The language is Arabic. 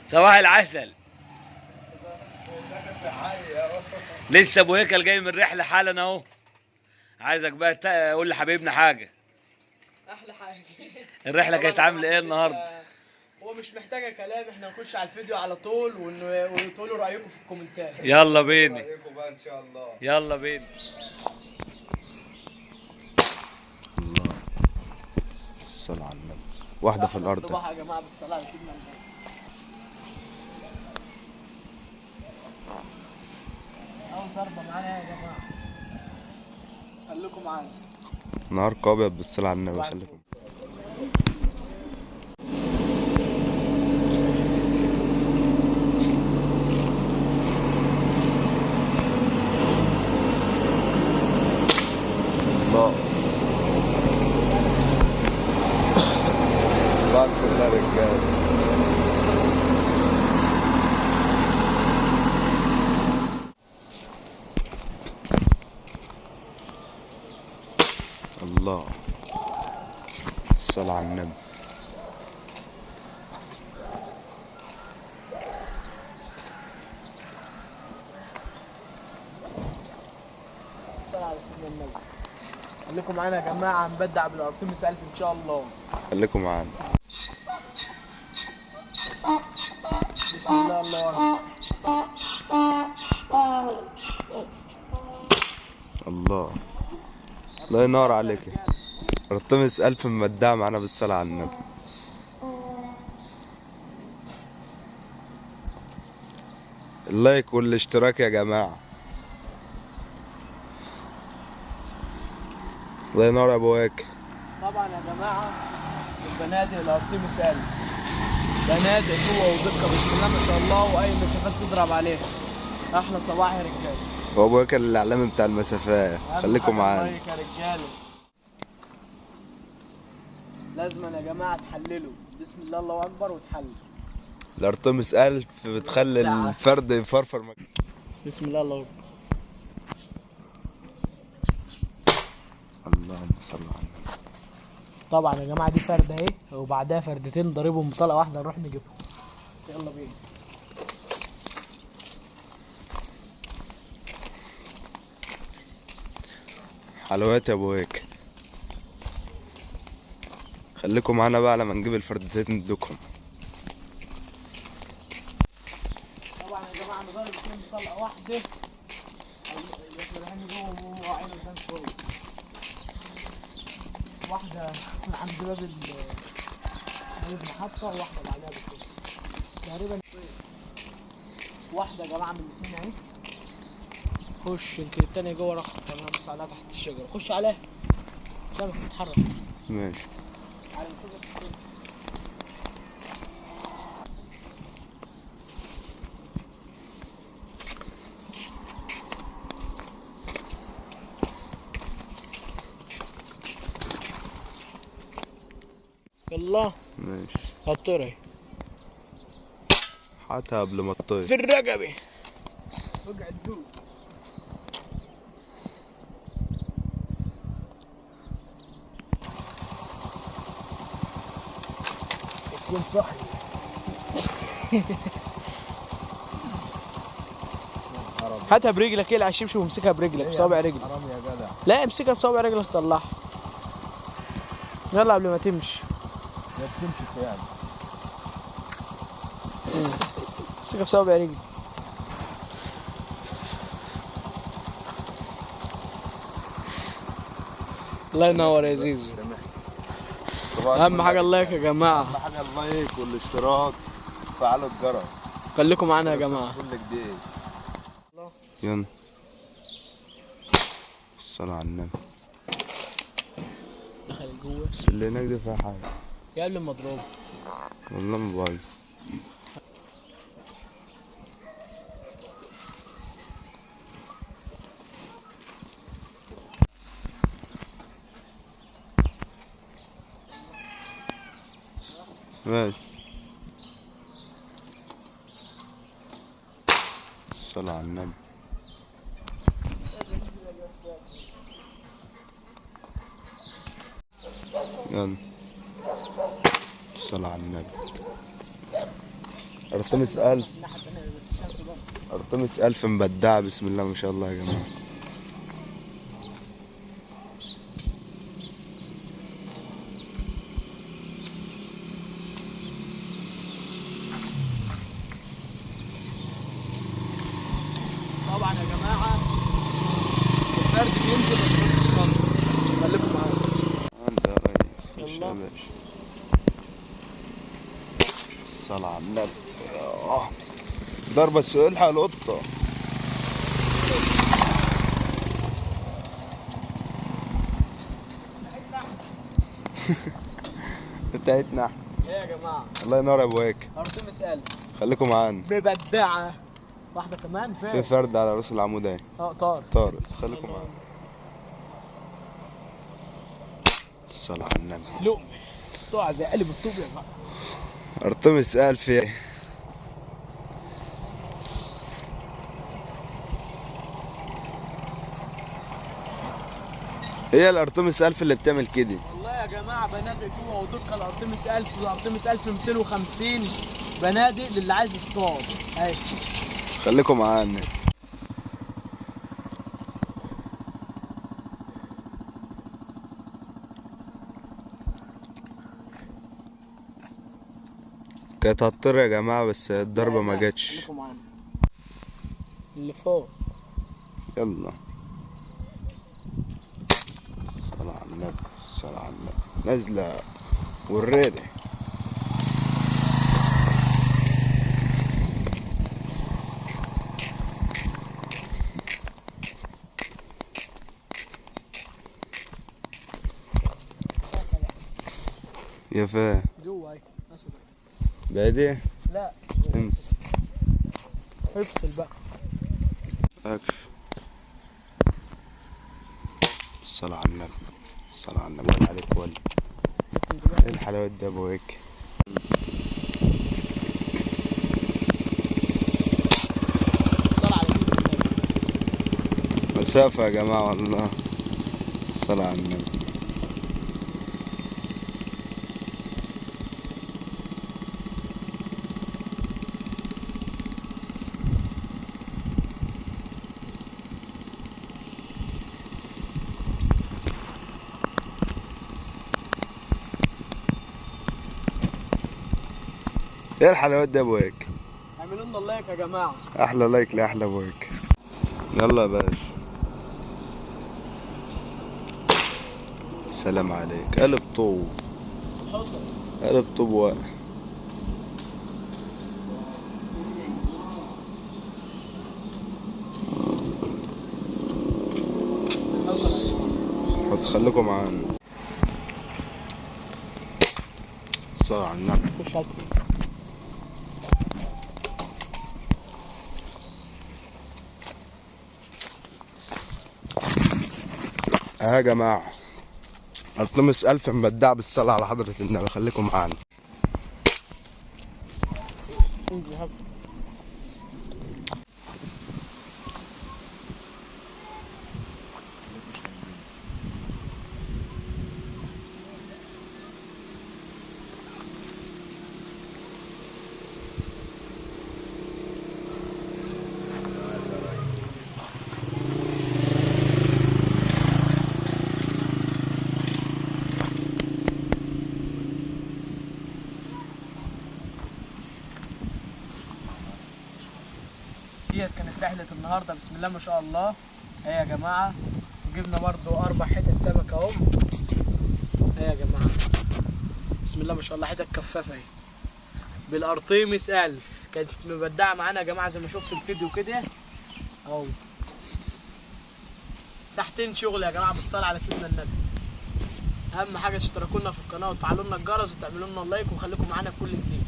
صباح العسل. لسه ابو هيكل جاي من رحله حالا اهو. عايزك بقى تقول لحبيبنا حاجه. احلى حاجه. الرحله كانت عامله ايه النهارده؟ هو مش محتاجه كلام، احنا نخش على الفيديو على طول وتقولوا رايكم في الكومنتات. يلا بينا. رايكم بقى ان شاء الله. يلا بينا. الله الصلاة على النبي. واحدة في الأرض. الصباح يا جماعة بالصلاة على سيدنا النبي. أول ضربة معانا يا جماعة. خليكم معانا. نهاركم أبيض بالصلاة على النبي. خليكم. الله. بعد كل رجال. الله الصلاة على النبي. الصلاة على سيدنا النبي. خليكم معانا يا جماعة، هنبدع بالأرتمس 1000 إن شاء الله. خليكم معانا. بسم الله الله أكبر. الله الله ينور عليك. ارتمس 1000 مبدع معانا بالصلاة على النبي. اللايك والاشتراك يا جماعة. الله ينور يا ابو هيك. طبعا يا جماعة البنادق الأرتمس 1000 بنادق قوة ودقة بسم الله ما شاء الله، وأي مسافات تضرب عليها. أحلى صباح يا رجالة. هو ابو هيك الاعلامي بتاع المسافات. خليكم معانا. يا رجالة لازم يا جماعة تحللوا. بسم الله الله أكبر وتحلل. الارتمس 1000 بتخلي الفرد يفرفر بسم الله الله أكبر. اللهم صل على النبي. طبعا يا جماعة دي فردة اهي، وبعدها فردتين ضاربهم بطلقة واحدة نروح نجيبهم. يلا بينا. حلويات يا ابو هيك. خليكم معانا بقى لما نجيب الفردتين ندوكم. طبعا يا جماعة انا ضارب اتنين بطلقة واحدة. احنا رايحين نجيبهم وهو عينه قدام شوية. واحدة عند باب المحطة وواحدة بعدها بكده. تقريبا واحدة يا جماعة من الاثنين اهي. خش يمكن التانية جوه رخ. انا بص عليها تحت الشجرة. خش عليها. سامح تتحرك. ماشي. على الشجرة. يلا ماشي. هتطير اهي. حتى قبل ما تطير. في الرقبة. اقعد دوب. يكون صحي. هاتها برجلك، العب الشبشب وامسكها برجلك بصوابع رجلك. حرام يا جدع. لا امسكها بصوابع رجلك طلعها. يلا قبل ما تمشي. ما بتمشي يعني. امسكها بصوابع رجلك. الله ينور يا زيزو. اهم حاجه اللايك يا جماعه. اهم حاجه اللايك والاشتراك. فعلوا الجرس. خليكم معانا يا جماعه. كل جديد. يلا الصلاة على النبي. دخل جوه. بس اللي هناك دي فيها حاجة. يا قبل ما اضربه. والله موبايل. ماشي. الصلاة على النبي. يلا الصلاة على النبي. ارتمس 1000. الناحية التانية بس الشمس بقى. ارتمس 1000 مبدعة، بسم الله ما شاء الله يا جماعة. طبعا يا جماعة الفرد بينزل ما تحطش خالص، خليكم معايا. انت يا ريس خش يلا. يا باشا. الصلاة على النبي. ضربة السؤال الحق القطة. بتاعتنا احنا. ايه يا جماعة؟ الله ينور يا ابو هيك. ارتمس 1000 خليكم معانا. مبدعة. واحدة كمان في فين؟ فرد على راس العمود اهي. طار. طارق. خليكم معانا. الصلاة على النبي. لقمة تقع زي قلب الطوب يا جماعة. ارتمس 1000 يا هي الارتمس 1000 اللي بتعمل كده. والله يا جماعة بنادق جوه ودقة الارتمس 1000 والارتمس 1250 بنادق للي عايز يصطاد. اهي. خليكم معانا. كانت هتطير يا جماعة بس الضربة ما جاتش. خليكم معانا. اللي فوق. يلا. الصلاة على النبي. الصلاة على النبي. نازلة والريدة. يا فا جوه اهي. بعيدة. لا امس. افصل بقى. اكش. الصلاة على النبي. الصلاة على النبي. ولا عليك ولا. ايه الحلاوة دي يا ابو هيك. الصلاة على سيدنا. مسافة يا جماعة والله. الصلاة على النبي. ايه الحلاوات دي يا ابو هيك. اعملوا لنا اللايك يا جماعة. احلى لايك لاحلى ابو هيك. يلا يا باشا. السلام عليك. قلب طوب. حصل. قلب طوب واقع. بس خليكم معانا. صار على النبي. خش هات. يا جماعة ارتمس 1000 مبدع بالصلاة على حضرة النبي. خليكم معانا. انجي هات. ديت كانت رحلة النهاردة بسم الله ما شاء الله. اهي يا جماعة وجبنا برضو 4 حتت سمك اهو. اهي يا جماعة بسم الله ما شاء الله حتت كفافة اهي بالارتيمس 1000. كانت مبدعة معانا يا جماعة زي ما شفتوا الفيديو كده اهو. ساعتين شغل يا جماعة بالصلاة على سيدنا النبي. اهم حاجة تشتركوا لنا في القناة وتفعلوا لنا الجرس وتعملوا لنا اللايك وخليكم معانا في كل جديد.